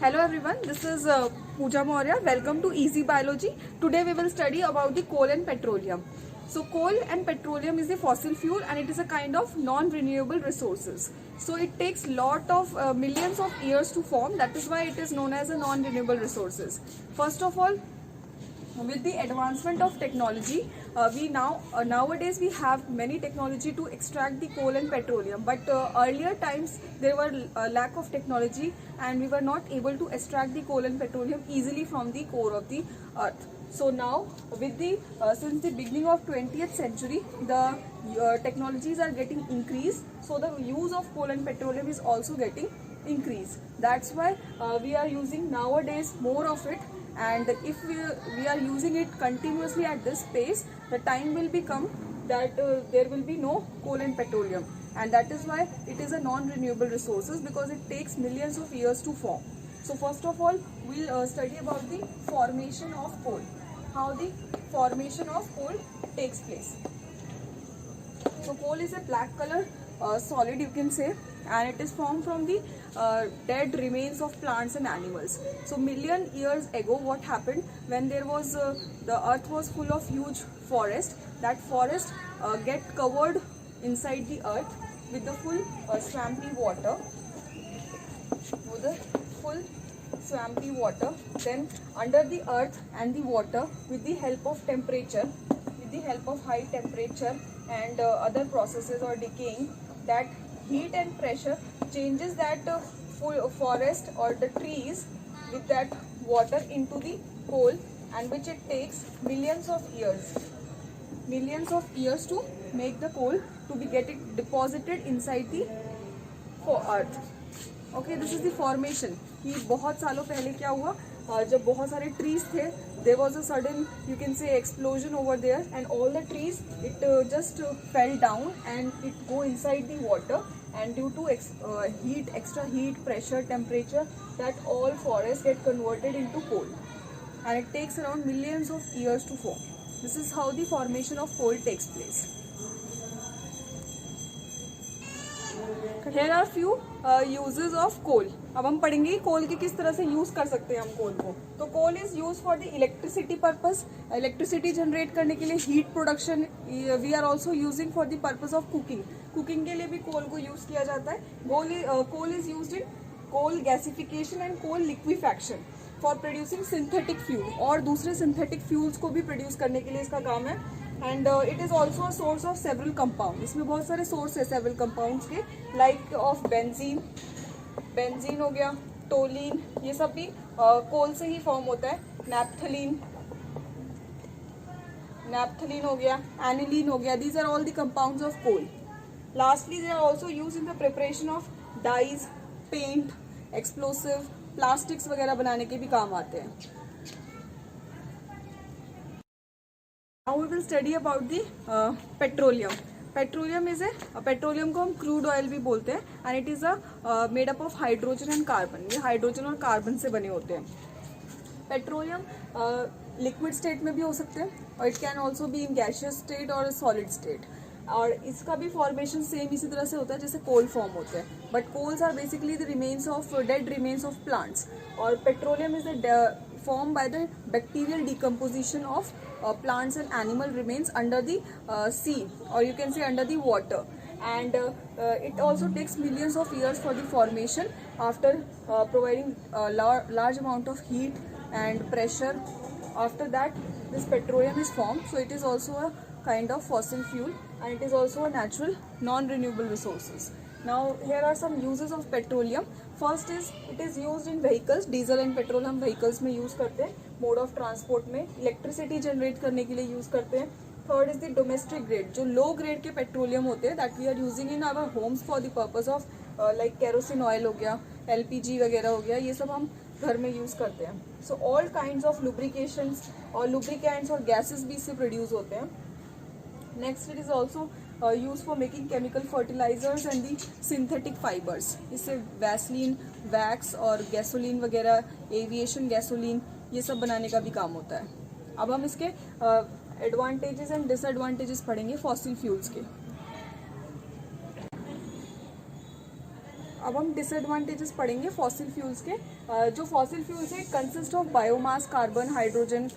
Hello everyone, this is Pooja Maurya. Welcome to Easy Biology. Today we will study about the coal and petroleum. So coal and petroleum is a fossil fuel and it is a kind of non-renewable resources. So it takes lot of millions of years to form. That is why it is known as a non-renewable resources. First of all, with the advancement of technology, nowadays we have many technology to extract the coal and petroleum, but earlier times there were lack of technology and we were not able to extract the coal and petroleum easily from the core of the earth. So now with the since the beginning of 20th century, the technologies are getting increased, so the use of coal and petroleum is also getting increased. That's why we are using nowadays more of it, and if we are using it continuously at this pace, the time will become that there will be no coal and petroleum, and that is why it is a non-renewable resources, because it takes millions of years to form. So first of all, we'll study about the formation of coal, how the formation of coal takes place. So coal is a black color solid, you can say, and it is formed from the dead remains of plants and animals. So million years ago, what happened when there was the earth was full of huge forest. That forest get covered inside the earth with the full swampy water, with the full swampy water. Then under the earth and the water, with the help of temperature, with the help of high temperature and other processes or decaying, that heat and pressure changes that full forest or the trees with that water into the coal, and which it takes millions of years to make the coal to be getting deposited inside the earth. Okay, this is the formation. कि बहुत सालों पहले क्या हुआ, जब बहुत सारे trees थे, there was a sudden, you can say, explosion over there, and all the trees, it just fell down and it go inside the water, and due to extra heat, pressure, temperature, that all forests get converted into coal, and it takes around millions of years to form. This is how the formation of coal takes place. Here are few uses of coal. अब हम पढ़ेंगे कोल के किस तरह से use कर सकते हैं हम कोल को. तो coal is use for the electricity purpose, electricity generate करने के लिए, heat production. We are also using for the purpose of cooking. Cooking के लिए भी कोल को यूज किया जाता है. Coal is used in coal gasification and coal liquefaction for producing synthetic fuel, और दूसरे सिंथेटिक फ्यूल्स को भी प्रोड्यूस करने के लिए इसका काम है. And it is also a source of several compound. इसमें बहुत सारे सोर्स है सेवरल कंपाउंड्स के, लाइक ऑफ बेंजीन हो गया, टोलिन, ये सब भी कोल से ही फॉर्म होता है. नैप्थलीन हो गया, एनिलीन हो गया. These are all the compounds of coal. Lastly they are also use in the preparation of dyes, paint, explosive, plastics वगैरह बनाने के भी काम आते हैं. Now we will study about the petroleum. Petroleum is petroleum को हम crude oil भी बोलते हैं, and it is made up of hydrogen and carbon. ये हाइड्रोजन और कार्बन से बने होते हैं. पेट्रोलियम लिक्विड स्टेट में भी हो सकते हैं, और it can also be in gaseous state और सॉलिड स्टेट. और इसका भी फॉर्मेशन सेम इसी तरह से होता है जैसे कोल फॉर्म होते हैं, but coals are basically the remains of dead remains of plants, और petroleum is formed by the bacterial decomposition of plants and animal remains under the sea, or you can say under the water, and it also takes millions of years for the formation after providing a large amount of heat and pressure. After that, this petroleum is formed, so it is also a kind of fossil fuel, and it is also a natural non-renewable resources. Now here are some uses of petroleum. First is it is used in vehicles. Diesel and petrol हम vehicles में use करते हैं, mode of transport में. Electricity generate करने के लिए use करते हैं. Third is the domestic grade, जो लो ग्रेड के पेट्रोलियम होते हैं, that we are using in our homes for the purpose of like kerosene oil हो गया, LPG वगैरह हो गया, ये सब हम घर में यूज करते हैं. So all kinds of lubrications और लुब्रिकेंट्स और गैसेस भी इससे प्रोड्यूस होते हैं. Next it is also use for making chemical fertilizers and the synthetic fibres. इससे वैसलीन, वैक्स और गैसोलीन वगैरह, एविएशन गैसोलीन, ये सब बनाने का भी काम होता है. अब हम इसके एडवांटेजेस एंड डिसएडवांटेजेस पढ़ेंगे फॉसिल फ्यूल्स के. अब हम डिसएडवांटेजेस पढ़ेंगे फॉसिल फ्यूल्स के। जो फॉसिल फ्यूल्स है consist of biomass, carbon, hydrogen,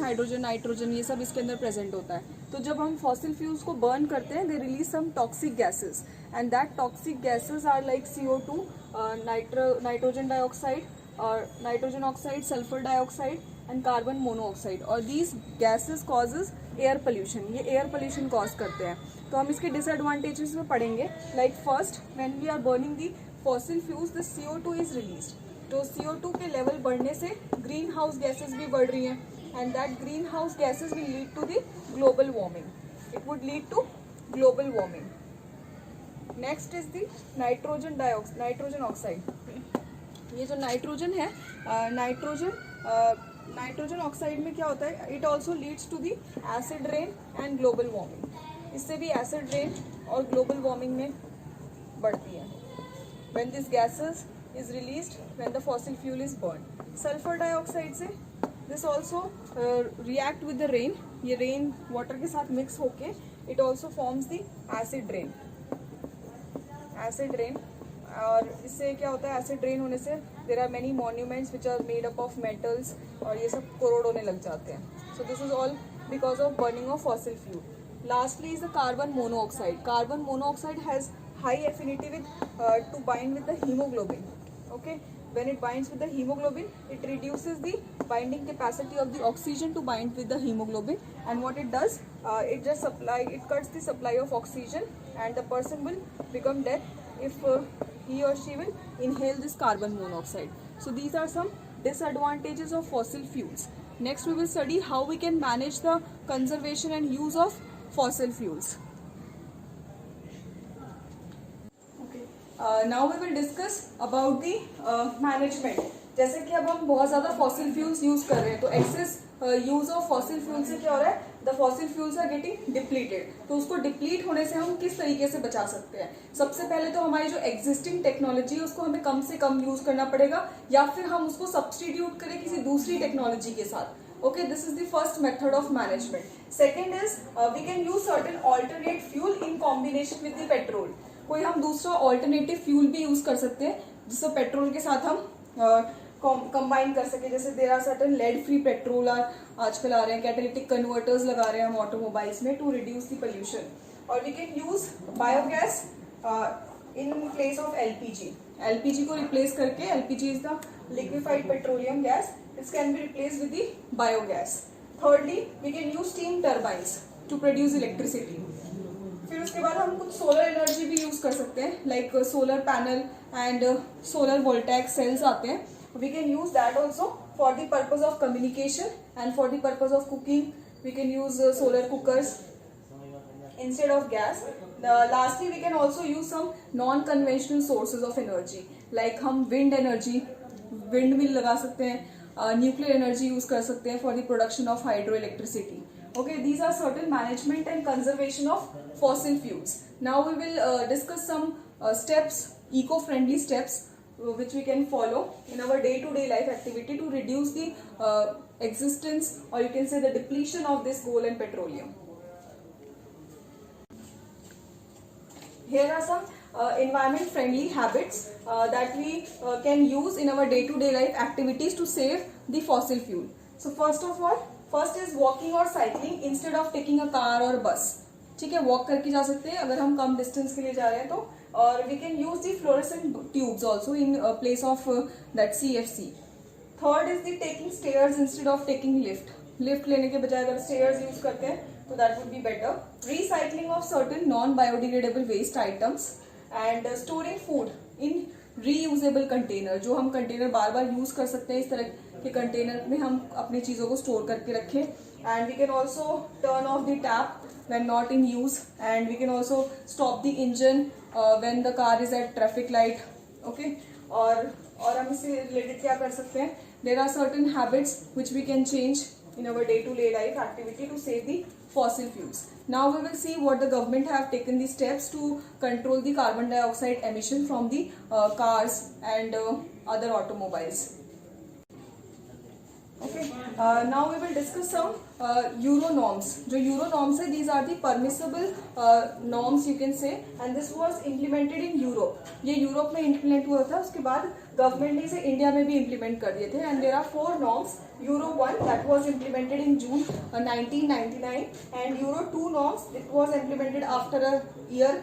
nitrogen, ये सब इसके अंदर प्रेजेंट होता है। तो जब हम फॉसिल फ्यूल्स को बर्न करते हैं, they release some toxic gases, and that toxic gases are like CO2, nitrogen dioxide, और nitrogen oxide, sulphur dioxide and carbon monoxide, और these gases causes air pollution. ये एयर पोल्यूशन कॉज करते हैं। तो हम इसके डिसएडवांटेजेस में पढ़ेंगे। Like first, when we are burning the fossil fuels the CO2 is released. तो CO2 के लेवल बढ़ने से ग्रीन हाउस गैसेज भी बढ़ रही हैं, and that green house gases will lead to the global warming. It would lead to global warming. Next is the nitrogen oxide. ये जो नाइट्रोजन है, नाइट्रोजन ऑक्साइड में क्या होता है, it also leads to the acid rain and global warming. इससे भी acid rain और ग्लोबल वार्मिंग में बढ़ती है। When this gases is released when the fossil fuel is burn. Sulphur dioxide से this also react with the rain. ये rain water के साथ मिक्स होके it also forms the acid rain. और इससे क्या होता है, एसिड रेन होने से there are many monuments which are made up of metals, और ये सब कोरोड होने लग जाते हैं। So this is all because of burning of fossil fuel. Lastly is the carbon monoxide. Carbon monoxide has high affinity with to bind with the haemoglobin. Okay, when it binds with the hemoglobin, it reduces the binding capacity of the oxygen to bind with the hemoglobin, and what it does, it cuts the supply of oxygen, and the person will become dead if he or she will inhale this carbon monoxide. So these are some disadvantages of fossil fuels. Next we will study how we can manage the conservation and use of fossil fuels. Now we will discuss about the management. जैसे कि अब हम बहुत ज़्यादा fossil fuels use कर रहे हैं, तो excess use of fossil fuel से क्या हो रहा है, the fossil fuels are getting depleted. तो उसको डिप्लीट होने से हम किस तरीके से बचा सकते हैं? सबसे पहले तो हमारी जो एग्जिस्टिंग टेक्नोलॉजी है उसको हमें कम से कम यूज करना पड़ेगा, या फिर हम उसको सब्सटीट्यूट करें किसी दूसरी टेक्नोलॉजी के साथ। Okay, this is the first method of management. Second is we can use certain alternate fuel in combination with the petrol. कोई हम दूसरा ऑल्टरनेटिव फ्यूल भी यूज कर सकते हैं जिसको पेट्रोल के साथ हम कंबाइन कर सके। जैसे there are certain lead free petrol आजकल आ रहे हैं, कैटालिटिक कन्वर्टर्स लगा रहे हैं हम ऑटोमोबाइल्स में टू रिड्यूस द पोल्यूशन। और we can use biogas in place of LPG. LPG को रिप्लेस करके, LPG is the liquefied petroleum gas, this can be replace with the biogas. Thirdly, we can use steam turbines to produce electricity. फिर उसके बाद हम कुछ solar energy भी use कर सकते हैं, like solar panel and solar voltaic cells आते हैं। We can use that also for the purpose of communication and for the purpose of cooking. We can use solar cookers instead of gas. Lastly, we can also use some non-conventional sources of energy, like हम wind energy, windmill लगा सकते हैं, nuclear energy use कर सकते हैं for the production of hydroelectricity. Okay, these are certain management and conservation of fossil fuels. Now we will discuss some steps, eco-friendly steps, which we can follow in our day-to-day life activity to reduce the existence, or you can say the depletion of this coal and petroleum. Here are some environment-friendly habits that we can use in our day-to-day life activities to save the fossil fuel. So first is walking or cycling instead of taking a car or bus. ठीक है, walk करके जा सकते हैं अगर हम कम distance के लिए जा रहे हैं तो। और we can use the fluorescent tubes also in place of that CFC. Third is the taking stairs instead of taking lift. Lift लेने के बजाय अगर स्टेयर्स यूज करते हैं तो that would be better. Recycling of certain non-biodegradable waste items and storing food in reusable container. जो हम container बार बार use कर सकते हैं, इस तरह के कंटेनर में हम अपनी चीजों को स्टोर करके रखें. And we can also turn off the tap when not in use, and we can also stop the engine when the car is at traffic light. Okay, और हम इससे रिलेटेड क्या कर सकते हैं? There are certain habits which we can change in our day-to-day life activity to save the fossil fuels. Now we will see what the government have taken the steps to control the carbon dioxide emission from the cars and other automobiles. Okay. Now we will discuss some Euro norms. जो Euro norms है, these are the permissible norms you can say, and this was implemented in Europe. ये Europe में implement हुआ था, उसके बाद government ने इसे इंडिया में भी implement कर दिए थे. And there are 4 norms. Euro 1 that was implemented in June 1999, and Euro 2 norms it was implemented after a year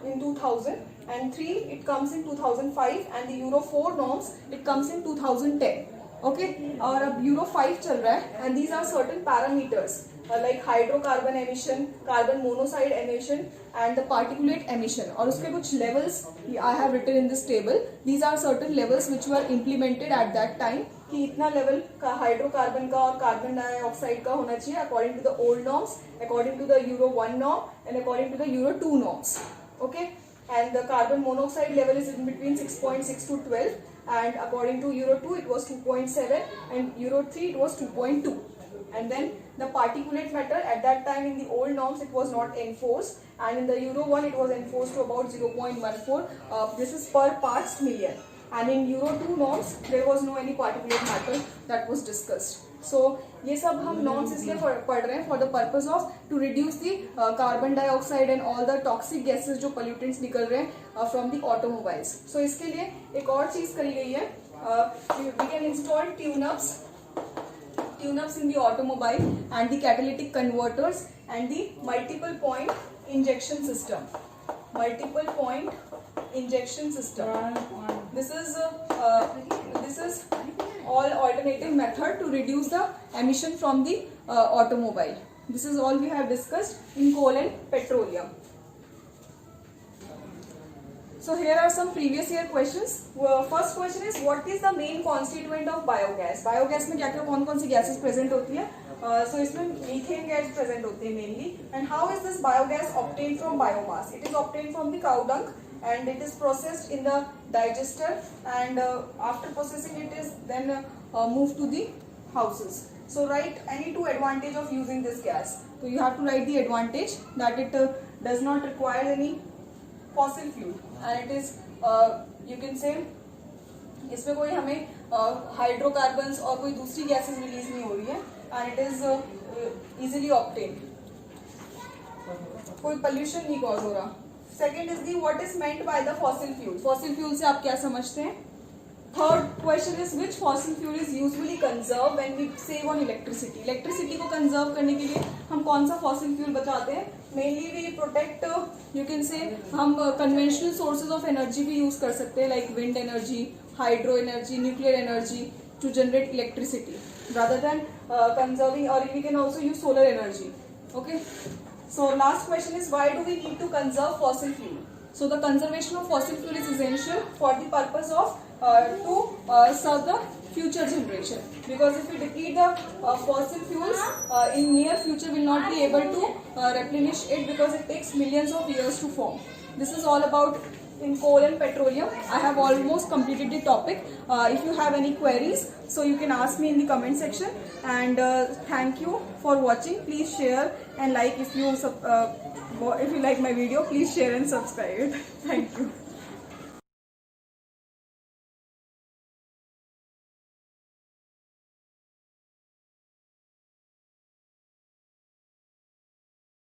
in 2000, and 3 it comes in 2005, and the Euro 4 norms it comes in 2010. Okay और अब euro 5 चल रहा है and these are certain parameters like hydrocarbon emission, carbon monoxide emission and the particulate emission, और उसके कुछ levels I have written in this table. These are certain levels which were implemented at that time कि इतना level का hydrocarbon का और carbon dioxide का होना चाहिए according to the old norms, according to the euro 1 norm and according to the euro 2 norms. Okay and the carbon monoxide level is in between 6.6 to 12, and according to Euro 2 it was 2.7, and Euro 3 it was 2.2. And then the particulate matter at that time in the old norms it was not enforced, and in the Euro 1 it was enforced to about 0.14. This is per parts million, and in Euro 2 norms there was no any particulate matter that was discussed. So ये सब हम norms इसलिए पढ़ रहे हैं for the purpose of to reduce the carbon dioxide and all the toxic gases जो pollutants निकल रहे हैं फ्रॉम द ऑटोमोबाइल्स. सो इसके लिए एक और चीज करी गई है, we can install tune ups in the automobile and the catalytic converters and the multiple point injection system. This is all alternative method to reduce the emission from the automobile. This is all we have discussed in coal and petroleum. So here are some previous year questions. First question is what is the main constituent of biogas? Biogas में क्या-क्या कौन-कौन सी gases present होती है? So इसमें methane gas present होती है mainly. And how is this biogas obtained from biomass? It is obtained from the cow dung, and it is processed in the digester, and after processing it is then moved to the houses. So write any 2 advantage of using this gas. So you have to write the advantage that it does not require any fossil fuel, and it is you can say इसमें कोई हमें hydrocarbons और कोई दूसरी gases release नहीं हो रही है, and it is easily obtained, कोई पोल्यूशन नहीं कॉज हो रहा. Second is the what is meant by the fossil fuel. Fossil fuel से आप क्या समझते हैं? Third question is which fossil fuel is usually conserve when we save on electricity. Electricity को कंजर्व करने के लिए हम कौन सा फॉसिल फ्यूल बचाते हैं? Mainly we protect, you can say हम कन्वेंशनल सोर्सेज ऑफ एनर्जी भी यूज कर सकते हैं like wind energy, hydro energy, nuclear energy to generate electricity rather than conserving, or we can also use solar energy. Okay, so last question is why do we need to conserve fossil fuel? So the conservation of fossil fuel is essential for the purpose of to serve the future generation, because if we deplete the fossil fuels in near future we will not be able to replenish it, because it takes millions of years to form. This is all about in coal and petroleum. I have almost completed the topic. If you have any queries, so you can ask me in the comment section, and thank you for watching. Please share and like if you like my video. Please share and subscribe it. Thank you.